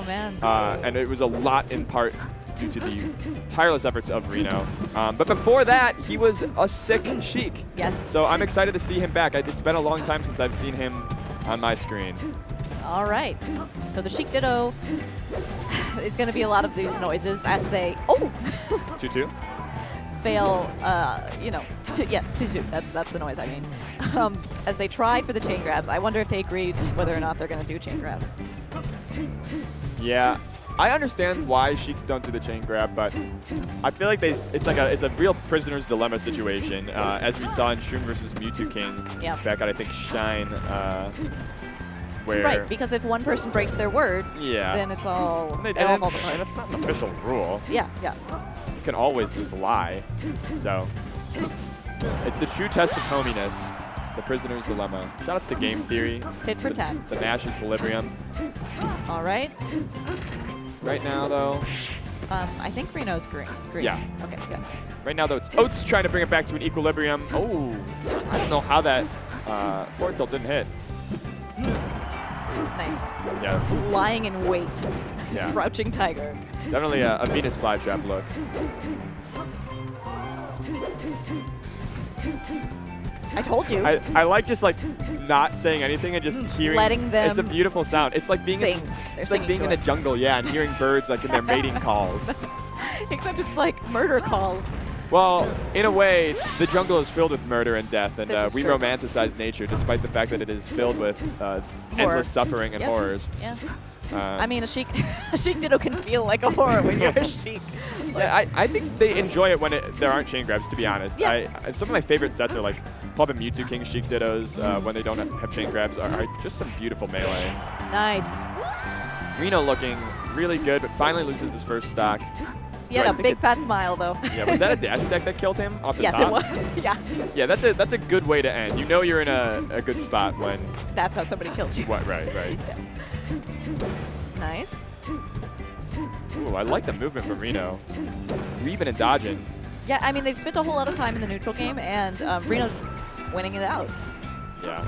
Oh, man. And it was a lot in part due to the tireless efforts of Reno. But before that, he was a sick Sheik. Yes. So I'm excited to see him back. It's been a long time since I've seen him on my screen. All right. So the Sheik Ditto, it's going to be a lot of these noises as they, 2-2? fail, yes, 2-2. That's the noise I mean. As they try for the chain grabs, I wonder if they agreed whether or not they're going to do chain grabs. Yeah. I understand why Sheiks don't do the chain grab, but I feel like it's a real prisoner's dilemma situation, as we saw in Shroom versus Mewtwo King back at I think Shine, where right, because if one person breaks their word, then it's all it all falls apart. And it's not an official rule. Yeah. You can always just lie. So it's the true test of hominess, the prisoner's dilemma. Shoutouts to Game Theory. Tit for tat. The Nash Equilibrium. All right. Right now, though. I think Reno's green. Yeah. Okay, good. Right now, though, it's Oats trying to bring it back to an equilibrium. Oh, I don't know how that forward tilt didn't hit. Nice. Yeah. Lying in wait. Yeah. Crouching tiger. Definitely a Venus flytrap look. I told you. I like just like not saying anything and just hearing. Letting them. It's a beautiful sound. It's like being They're like being in a jungle, yeah, and hearing birds like in their mating calls. Except it's like murder calls. Well, in a way, the jungle is filled with murder and death, and we true. romanticize nature, despite the fact that it is filled with endless suffering and horrors. Yeah. I mean, a Sheik Ditto can feel like a horror when you're a Sheik. Yeah, I think they enjoy it when there aren't chain grabs, to be honest. Yeah. Some of my favorite sets are like Pub and Mewtwo King Sheik Dittos, when they don't have chain grabs, are just some beautiful melee. Nice. Reno looking really good, but finally loses his first stock. He had a big fat smile, though. Yeah, was that a dash attack that killed him off the top? Yes, it was. Yeah. Yeah, that's a good way to end. You know you're in a good spot when... That's how somebody killed you. Right. Yeah. Nice. Ooh, I like the movement from Reno. Weaving and dodging. Yeah, I mean, they've spent a whole lot of time in the neutral game, and Reno's winning it out. Yeah.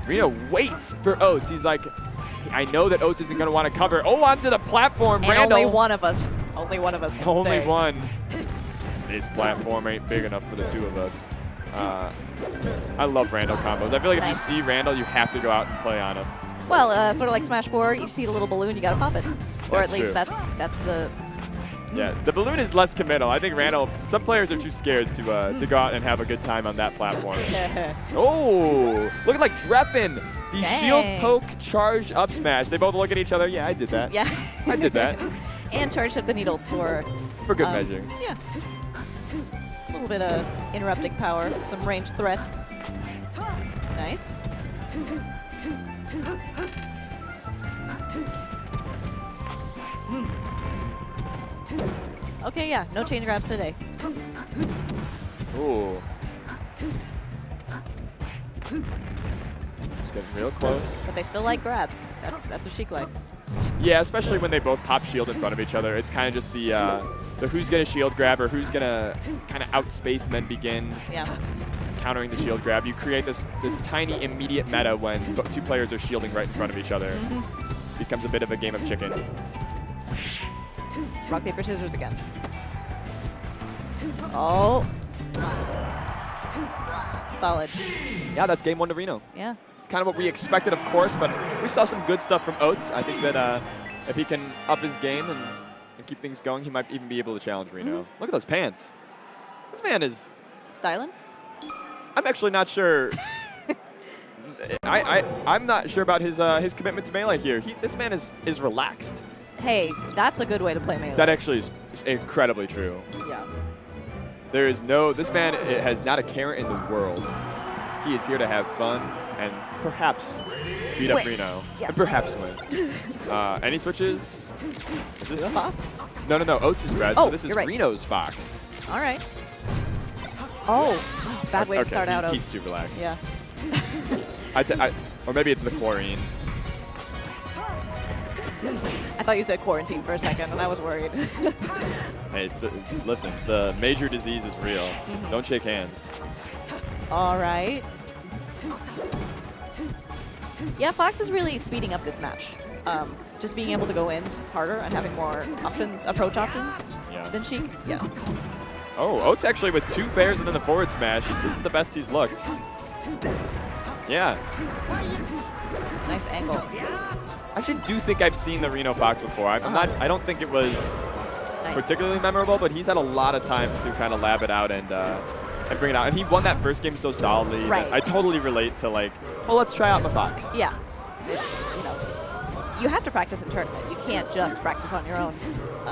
Reno waits for Oats. He's like, I know that Oats isn't going to want to cover. Oh, onto the platform. And Randall. only one of us can Only stay. one. This platform ain't big enough for the two of us. I love Randall combos. I feel like if you see Randall, you have to go out and play on him. Well, sort of like Smash 4, you see the little balloon, you got to pop it. Or at least that's the... Yeah, the balloon is less committal. I think Randall, some players are too scared to go out and have a good time on that platform. Oh, looking like Dreppen. The shield poke charged up smash. They both look at each other. Yeah, I did that. Yeah. I did that. And charged up the needles for good measure. Yeah. A little bit of interrupting power, some ranged threat. Nice. Okay, yeah, no chain grabs today. Ooh. Just getting real close. But they still like grabs. That's the Sheik life. Yeah, especially when they both pop shield in front of each other. It's kind of just the who's going to shield grab or who's going to kind of outspace and then begin countering the shield grab. You create this tiny immediate meta when two players are shielding right in front of each other. Becomes a bit of a game of chicken. Rock, paper, scissors again. Oh. Solid. Yeah, that's game 1 to Reno. Yeah. It's kind of what we expected, of course, but we saw some good stuff from Oats. I think that if he can up his game and keep things going, he might even be able to challenge Reno. Look at those pants. This man is... Styling? I'm actually not sure. I'm not sure about his commitment to melee here. This man is relaxed. Hey, that's a good way to play melee. That actually is incredibly true. Yeah. There is this man has not a care in the world. He is here to have fun and perhaps beat up Reno. Yes. And perhaps win. Any switches? Is this a Fox? No. Oats is red, so this is Reno's Fox. All right. Oh, bad way to start out, Oats. He's too relaxed. Yeah. Or maybe it's the chlorine. I thought you said quarantine for a second, and I was worried. Hey, listen, the major disease is real. Don't shake hands. All right. Yeah, Fox is really speeding up this match. just being able to go in harder and having more options, approach options than Sheik. Yeah. Oh, Oats actually with 2 fairs and then the forward smash. This is the best he's looked. Yeah. Nice angle. I actually do think I've seen the Reno Fox before. I don't think it was particularly memorable, but he's had a lot of time to kind of lab it out and bring it out. And he won that first game so solidly. That I totally relate to like, well, let's try out the Fox. Yeah. It's, you have to practice in tournament. You can't just practice on your own.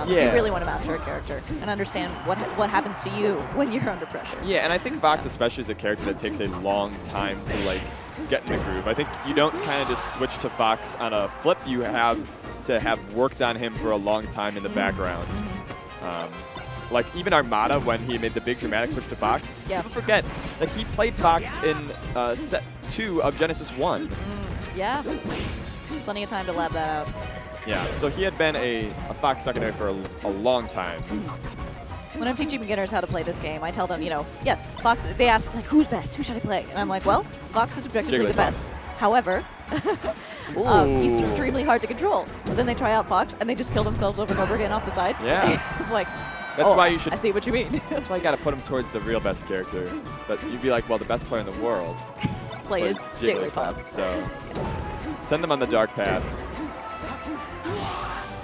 If you really want to master a character and understand what happens to you when you're under pressure. Yeah, and I think Fox especially is a character that takes a long time to like get in the groove. I think you don't kind of just switch to Fox on a flip. You have to have worked on him for a long time in the background. Like even Armada, when he made the big dramatic switch to Fox, don't forget that he played Fox in set 2 of Genesis 1. Yeah, plenty of time to lab that out. Yeah, so he had been a Fox secondary for a long time. When I'm teaching beginners how to play this game, I tell them, yes, Fox, they ask, like, who's best? Who should I play? And I'm like, well, Fox is objectively the best. However, he's extremely hard to control. So then they try out Fox, and they just kill themselves over and over again off the side. Yeah. It's like, that's why you should. I see what you mean. That's why you got to put him towards the real best character. But you'd be like, well, the best player in the world plays Jigglypuff. So send them on the dark path.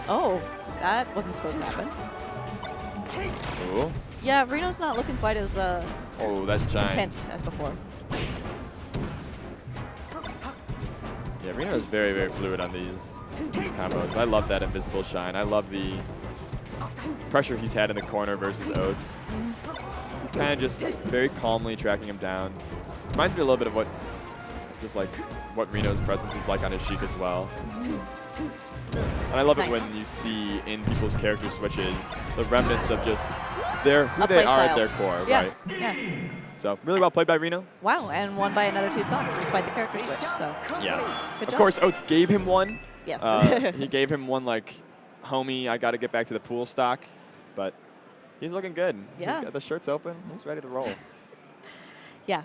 Oh, that wasn't supposed to happen. Ooh. Yeah, Reno's not looking quite as that's giant. intent as before. Yeah, Reno is very, very fluid on these combos. I love that invisible shine. I love the pressure he's had in the corner versus Oats. He's kind of just very calmly tracking him down. Reminds me a little bit of what Reno's presence is like on his Sheik as well. And I love it when you see in people's character switches the remnants of just who they are at their core, right? Yeah. So really well played by Reno. Wow, and won by another 2 stocks despite the character switch. So yeah, good job. Of course Oats gave him one. Yes. He gave him one like, homie, I got to get back to the pool stock, but he's looking good. Yeah. He's got the shirt's open. He's ready to roll. Yeah,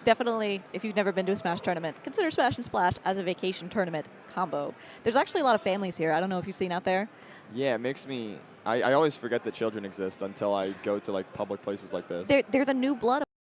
definitely, if you've never been to a Smash tournament, consider Smash and Splash as a vacation tournament combo. There's actually a lot of families here. I don't know if you've seen out there. Yeah, it makes me... I always forget that children exist until I go to like public places like this. They're the new blood